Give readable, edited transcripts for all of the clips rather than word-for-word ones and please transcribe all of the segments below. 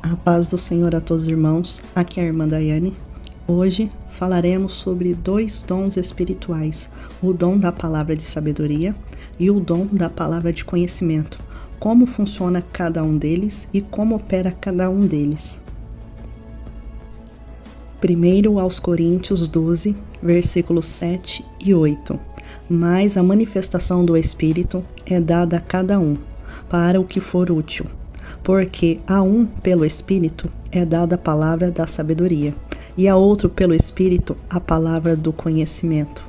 A paz do Senhor a todos os irmãos, aqui é a irmã Daiane. Hoje falaremos sobre dois dons espirituais, o dom da palavra de sabedoria e o dom da palavra de conhecimento, como funciona cada um deles e como opera cada um deles. 1 aos Coríntios 12, versículos 7 e 8. Mas a manifestação do Espírito é dada a cada um, para o que for útil. Porque a um, pelo Espírito, é dada a palavra da sabedoria, e a outro, pelo Espírito, a palavra do conhecimento.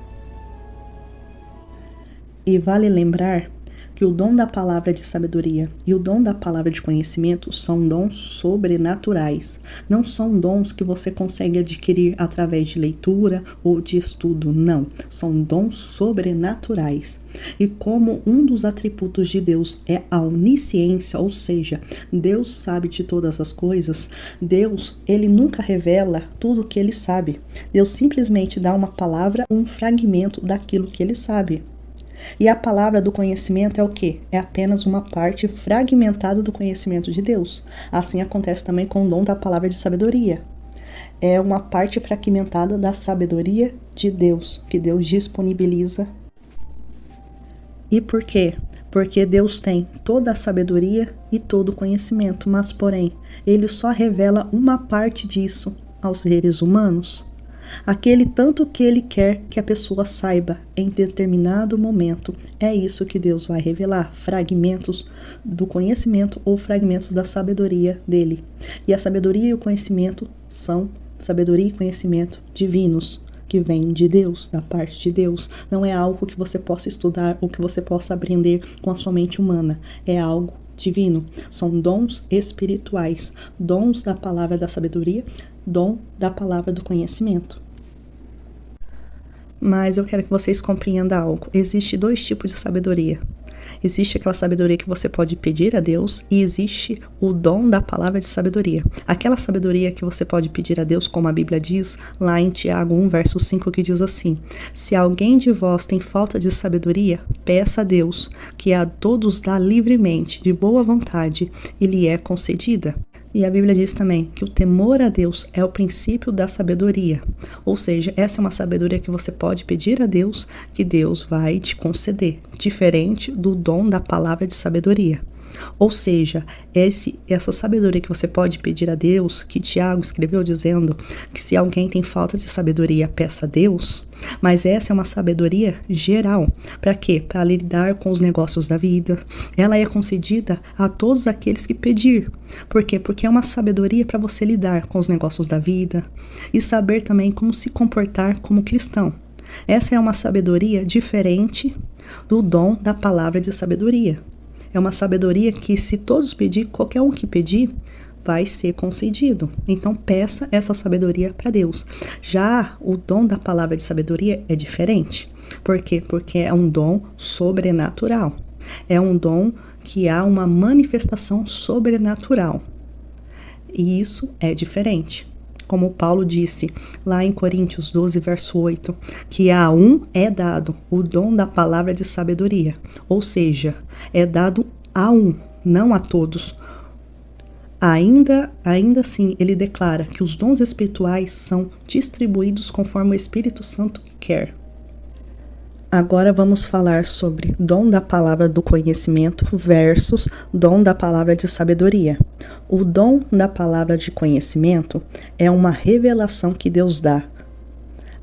E vale lembrar que o dom da palavra de sabedoria e o dom da palavra de conhecimento são dons sobrenaturais. Não são dons que você consegue adquirir através de leitura ou de estudo, não. São dons sobrenaturais. E como um dos atributos de Deus é a onisciência, ou seja, Deus sabe de todas as coisas, Deus, ele nunca revela tudo o que ele sabe. Deus simplesmente dá uma palavra, um fragmento daquilo que ele sabe. E a palavra do conhecimento é o quê? É apenas uma parte fragmentada do conhecimento de Deus. Assim acontece também com o dom da palavra de sabedoria. É uma parte fragmentada da sabedoria de Deus, que Deus disponibiliza. E por quê? Porque Deus tem toda a sabedoria e todo o conhecimento, mas porém, Ele só revela uma parte disso aos seres humanos. Aquele tanto que Ele quer que a pessoa saiba em determinado momento. É isso que Deus vai revelar, fragmentos do conhecimento ou fragmentos da sabedoria dele. E a sabedoria e o conhecimento são sabedoria e conhecimento divinos, que vêm de Deus, da parte de Deus. Não é algo que você possa estudar ou que você possa aprender com a sua mente humana. É algo divino. São dons espirituais, dons da palavra da sabedoria, dom da palavra do conhecimento. Mas eu quero que vocês compreendam algo. Existem dois tipos de sabedoria. Existe aquela sabedoria que você pode pedir a Deus e existe o dom da palavra de sabedoria. Aquela sabedoria que você pode pedir a Deus, como a Bíblia diz lá em Tiago 1, verso 5, que diz assim: se alguém de vós tem falta de sabedoria, peça a Deus, que a todos dá livremente, de boa vontade, e lhe é concedida. E a Bíblia diz também que o temor a Deus é o princípio da sabedoria. Ou seja, essa é uma sabedoria que você pode pedir a Deus, que Deus vai te conceder, diferente do dom da palavra de sabedoria. Ou seja, essa sabedoria que você pode pedir a Deus, que Tiago escreveu dizendo que se alguém tem falta de sabedoria, peça a Deus, mas essa é uma sabedoria geral. Para quê? Para lidar com os negócios da vida. Ela é concedida a todos aqueles que pedir. Por quê? Porque é uma sabedoria para você lidar com os negócios da vida e saber também como se comportar como cristão. Essa é uma sabedoria diferente do dom da palavra de sabedoria. É uma sabedoria que, se todos pedir, qualquer um que pedir, vai ser concedido. Então, peça essa sabedoria para Deus. Já o dom da palavra de sabedoria é diferente. Por quê? Porque é um dom sobrenatural. É um dom que há uma manifestação sobrenatural. E isso é diferente. Como Paulo disse lá em Coríntios 12, verso 8, que a um é dado o dom da palavra de sabedoria. Ou seja, é dado a um, não a todos. Ainda assim, ele declara que os dons espirituais são distribuídos conforme o Espírito Santo quer. Agora vamos falar sobre dom da palavra do conhecimento versus dom da palavra de sabedoria. O dom da palavra de conhecimento é uma revelação que Deus dá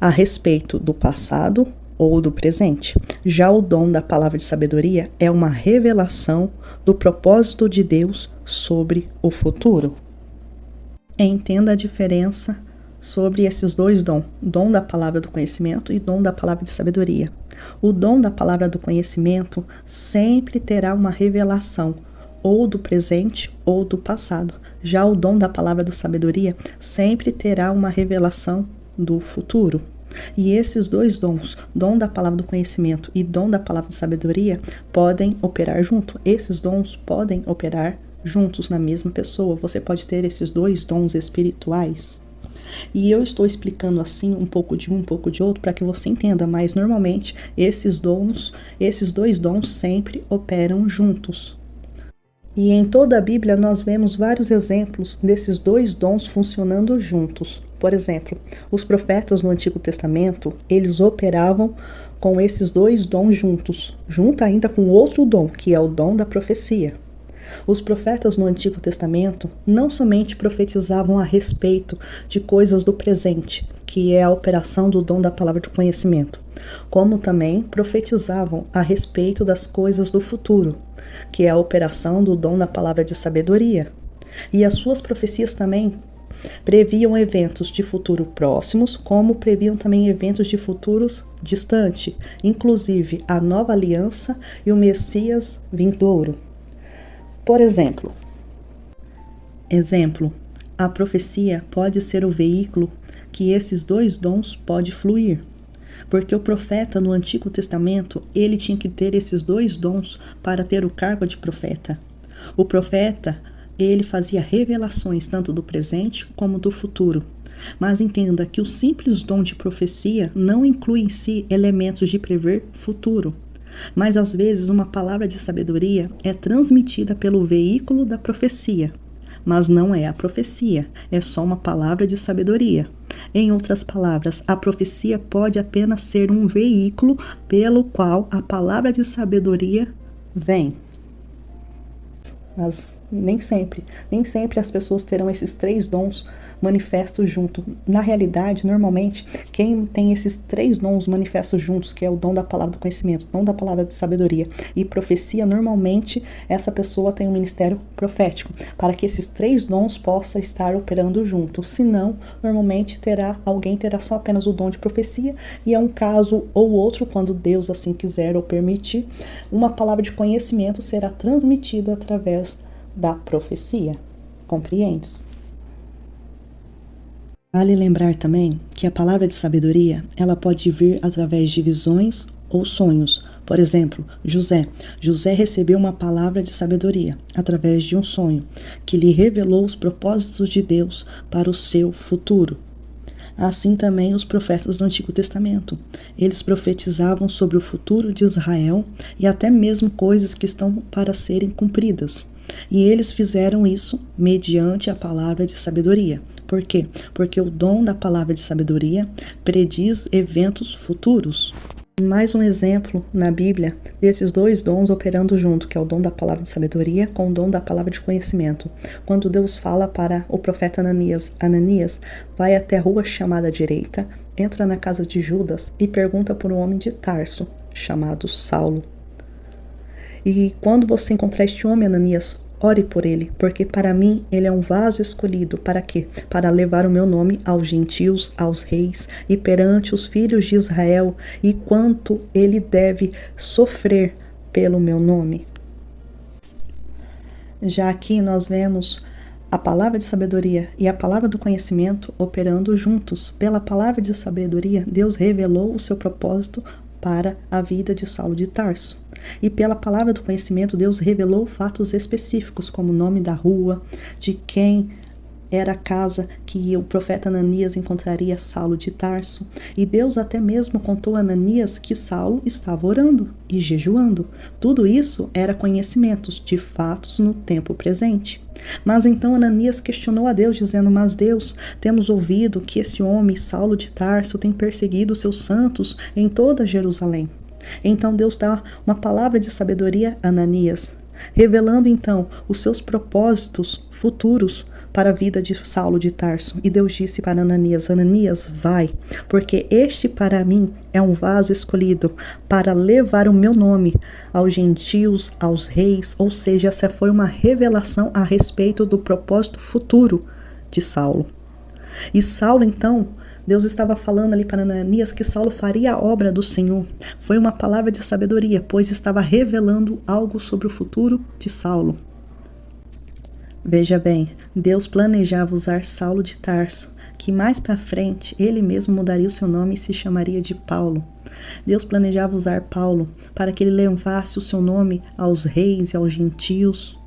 a respeito do passado ou do presente. Já o dom da palavra de sabedoria é uma revelação do propósito de Deus sobre o futuro. Entenda a diferença sobre esses dois dons, dom da palavra do conhecimento e dom da palavra de sabedoria. O dom da palavra do conhecimento sempre terá uma revelação, ou do presente ou do passado. Já o dom da palavra da sabedoria sempre terá uma revelação do futuro. E esses dois dons, dom da palavra do conhecimento e dom da palavra de sabedoria, podem operar junto. Esses dons podem operar juntos na mesma pessoa. Você pode ter esses dois dons espirituais. E eu estou explicando assim um pouco de um pouco de outro para que você entenda, mas normalmente esses dois dons sempre operam juntos. E em toda a Bíblia nós vemos vários exemplos desses dois dons funcionando juntos. Por exemplo, os profetas no Antigo Testamento, eles operavam com esses dois dons juntos, junto ainda com outro dom, que é o dom da profecia. Os profetas no Antigo Testamento não somente profetizavam a respeito de coisas do presente, que é a operação do dom da palavra de conhecimento, como também profetizavam a respeito das coisas do futuro, que é a operação do dom da palavra de sabedoria. E as suas profecias também previam eventos de futuro próximos, como previam também eventos de futuros distantes, inclusive a nova aliança e o Messias vindouro. Por exemplo, a profecia pode ser o veículo que esses dois dons pode fluir. Porque o profeta no Antigo Testamento, ele tinha que ter esses dois dons para ter o cargo de profeta. O profeta, ele fazia revelações tanto do presente como do futuro. Mas entenda que o simples dom de profecia não inclui em si elementos de prever futuro. Mas às vezes uma palavra de sabedoria é transmitida pelo veículo da profecia. Mas não é a profecia, é só uma palavra de sabedoria. Em outras palavras, a profecia pode apenas ser um veículo pelo qual a palavra de sabedoria vem. Mas nem sempre as pessoas terão esses três dons manifestos junto. Na realidade, normalmente, quem tem esses três dons manifestos juntos, que é o dom da palavra do conhecimento, o dom da palavra de sabedoria e profecia, normalmente essa pessoa tem um ministério profético, para que esses três dons possam estar operando juntos. Senão, normalmente alguém terá só apenas o dom de profecia, e é um caso ou outro, quando Deus assim quiser ou permitir, uma palavra de conhecimento será transmitida através da profecia. Compreendes? Vale lembrar também que a palavra de sabedoria, ela pode vir através de visões ou sonhos. Por exemplo, José recebeu uma palavra de sabedoria através de um sonho que lhe revelou os propósitos de Deus para o seu futuro. Assim também os profetas do Antigo Testamento. Eles profetizavam sobre o futuro de Israel e até mesmo coisas que estão para serem cumpridas. E eles fizeram isso mediante a palavra de sabedoria. Por quê? Porque o dom da palavra de sabedoria prediz eventos futuros. Mais um exemplo na Bíblia desses dois dons operando junto, que é o dom da palavra de sabedoria com o dom da palavra de conhecimento. Quando Deus fala para o profeta Ananias, vai até a rua chamada direita, entra na casa de Judas e pergunta por um homem de Tarso, chamado Saulo. E quando você encontrar este homem, Ananias, ore por ele, porque para mim ele é um vaso escolhido. Para quê? Para levar o meu nome aos gentios, aos reis e perante os filhos de Israel, e quanto ele deve sofrer pelo meu nome. Já aqui nós vemos a palavra de sabedoria e a palavra do conhecimento operando juntos. Pela palavra de sabedoria, Deus revelou o seu propósito para a vida de Saulo de Tarso. E pela palavra do conhecimento, Deus revelou fatos específicos, como o nome da rua, de quem era a casa que o profeta Ananias encontraria Saulo de Tarso. E Deus até mesmo contou a Ananias que Saulo estava orando e jejuando. Tudo isso era conhecimentos de fatos no tempo presente. Mas então Ananias questionou a Deus, dizendo: mas Deus, temos ouvido que esse homem, Saulo de Tarso, tem perseguido os seus santos em toda Jerusalém. Então Deus dá uma palavra de sabedoria a Ananias, revelando então os seus propósitos futuros para a vida de Saulo de Tarso. E Deus disse para Ananias: Ananias, vai, porque este para mim é um vaso escolhido para levar o meu nome aos gentios, aos reis. Ou seja, essa foi uma revelação a respeito do propósito futuro de Saulo. E Saulo, então, Deus estava falando ali para Ananias que Saulo faria a obra do Senhor. Foi uma palavra de sabedoria, pois estava revelando algo sobre o futuro de Saulo. Veja bem, Deus planejava usar Saulo de Tarso, que mais para frente ele mesmo mudaria o seu nome e se chamaria de Paulo. Deus planejava usar Paulo para que ele levasse o seu nome aos reis e aos gentios.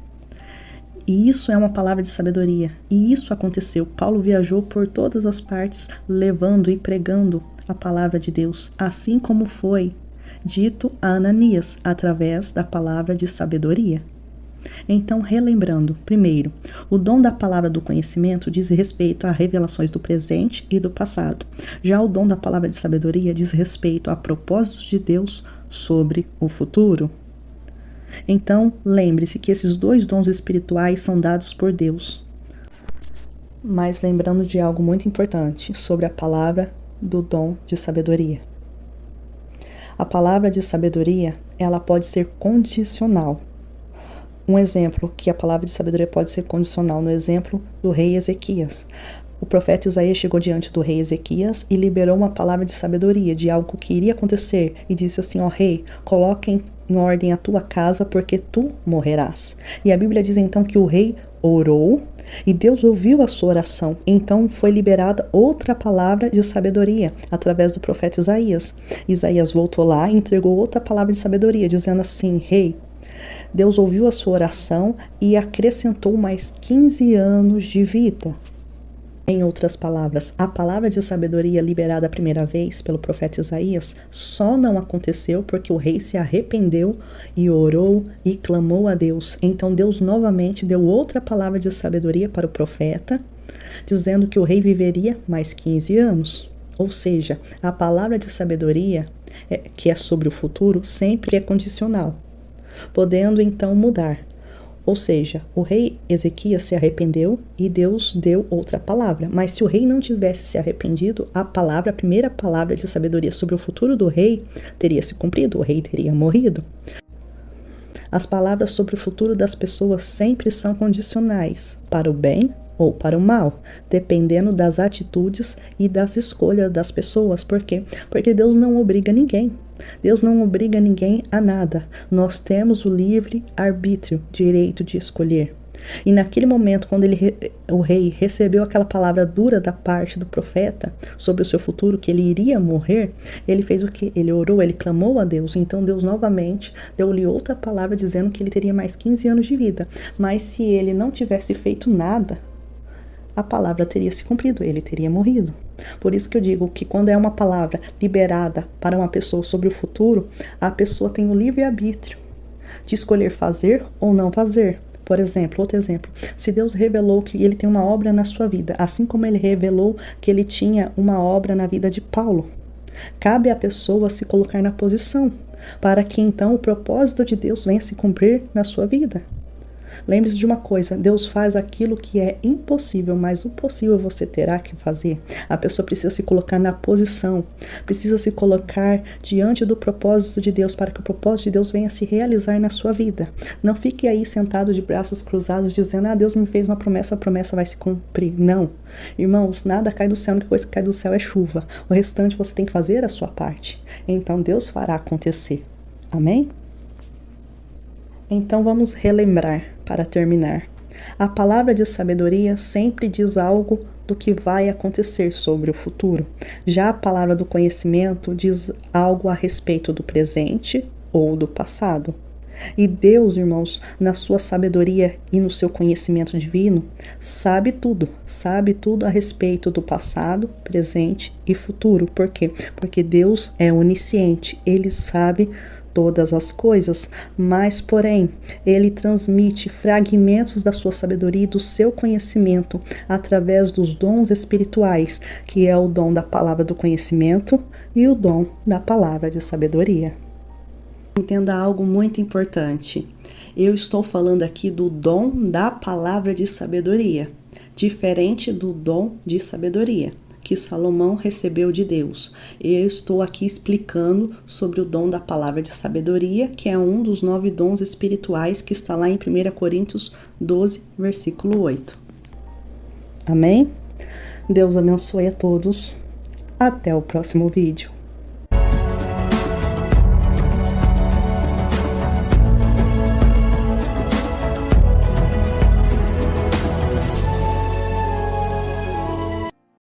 E isso é uma palavra de sabedoria. E isso aconteceu. Paulo viajou por todas as partes, levando e pregando a palavra de Deus, assim como foi dito a Ananias, através da palavra de sabedoria. Então, relembrando, primeiro, o dom da palavra do conhecimento diz respeito a revelações do presente e do passado. Já o dom da palavra de sabedoria diz respeito a propósitos de Deus sobre o futuro. Então, lembre-se que esses dois dons espirituais são dados por Deus. Mas lembrando de algo muito importante sobre a palavra do dom de sabedoria. A palavra de sabedoria, ela pode ser condicional. Um exemplo que a palavra de sabedoria pode ser condicional, no exemplo do rei Ezequias. O profeta Isaías chegou diante do rei Ezequias e liberou uma palavra de sabedoria, de algo que iria acontecer, e disse assim: ó rei, coloque em ordem a tua casa, porque tu morrerás. E a Bíblia diz então que o rei orou, e Deus ouviu a sua oração. Então foi liberada outra palavra de sabedoria, através do profeta Isaías. Isaías voltou lá e entregou outra palavra de sabedoria, dizendo assim: rei, Deus ouviu a sua oração e acrescentou mais 15 anos de vida. Em outras palavras, a palavra de sabedoria liberada a primeira vez pelo profeta Isaías só não aconteceu porque o rei se arrependeu e orou e clamou a Deus. Então Deus novamente deu outra palavra de sabedoria para o profeta, dizendo que o rei viveria mais 15 anos. Ou seja, a palavra de sabedoria, que é sobre o futuro, sempre é condicional, podendo então mudar. Ou seja, o rei Ezequias se arrependeu e Deus deu outra palavra. Mas se o rei não tivesse se arrependido, a primeira palavra de sabedoria sobre o futuro do rei teria se cumprido, o rei teria morrido. As palavras sobre o futuro das pessoas sempre são condicionais, para o bem ou para o mal, dependendo das atitudes e das escolhas das pessoas. Por quê? Porque Deus não obriga ninguém. Deus não obriga ninguém a nada. Nós temos o livre arbítrio, direito de escolher. E naquele momento, quando o rei recebeu aquela palavra dura da parte do profeta sobre o seu futuro, que ele iria morrer, ele fez o quê? Ele orou, ele clamou a Deus. Então Deus novamente deu-lhe outra palavra dizendo que ele teria mais 15 anos de vida. Mas se ele não tivesse feito nada, a palavra teria se cumprido, ele teria morrido. Por isso que eu digo que quando é uma palavra liberada para uma pessoa sobre o futuro, a pessoa tem o livre-arbítrio de escolher fazer ou não fazer. Por exemplo, outro exemplo, se Deus revelou que ele tem uma obra na sua vida, assim como ele revelou que ele tinha uma obra na vida de Paulo, cabe à pessoa se colocar na posição, para que então o propósito de Deus venha se cumprir na sua vida. Lembre-se de uma coisa, Deus faz aquilo que é impossível, mas o possível você terá que fazer. A pessoa precisa se colocar na posição, precisa se colocar diante do propósito de Deus, para que o propósito de Deus venha se realizar na sua vida. Não fique aí sentado de braços cruzados dizendo: Deus me fez uma promessa, a promessa vai se cumprir. Não. Irmãos, nada cai do céu, a única coisa que cai do céu é chuva. O restante você tem que fazer a sua parte. Então Deus fará acontecer. Amém? Então vamos relembrar para terminar. A palavra de sabedoria sempre diz algo do que vai acontecer sobre o futuro. Já a palavra do conhecimento diz algo a respeito do presente ou do passado. E Deus, irmãos, na sua sabedoria e no seu conhecimento divino, sabe tudo a respeito do passado, presente e futuro. Por quê? Porque Deus é onisciente, Ele sabe todas as coisas, mas porém, ele transmite fragmentos da sua sabedoria e do seu conhecimento através dos dons espirituais, que é o dom da palavra do conhecimento e o dom da palavra de sabedoria. Entenda algo muito importante. Eu estou falando aqui do dom da palavra de sabedoria, diferente do dom de sabedoria que Salomão recebeu de Deus. Eu estou aqui explicando sobre o dom da palavra de sabedoria, que é um dos 9 dons espirituais que está lá em 1 Coríntios 12, versículo 8. Amém? Deus abençoe a todos. Até o próximo vídeo.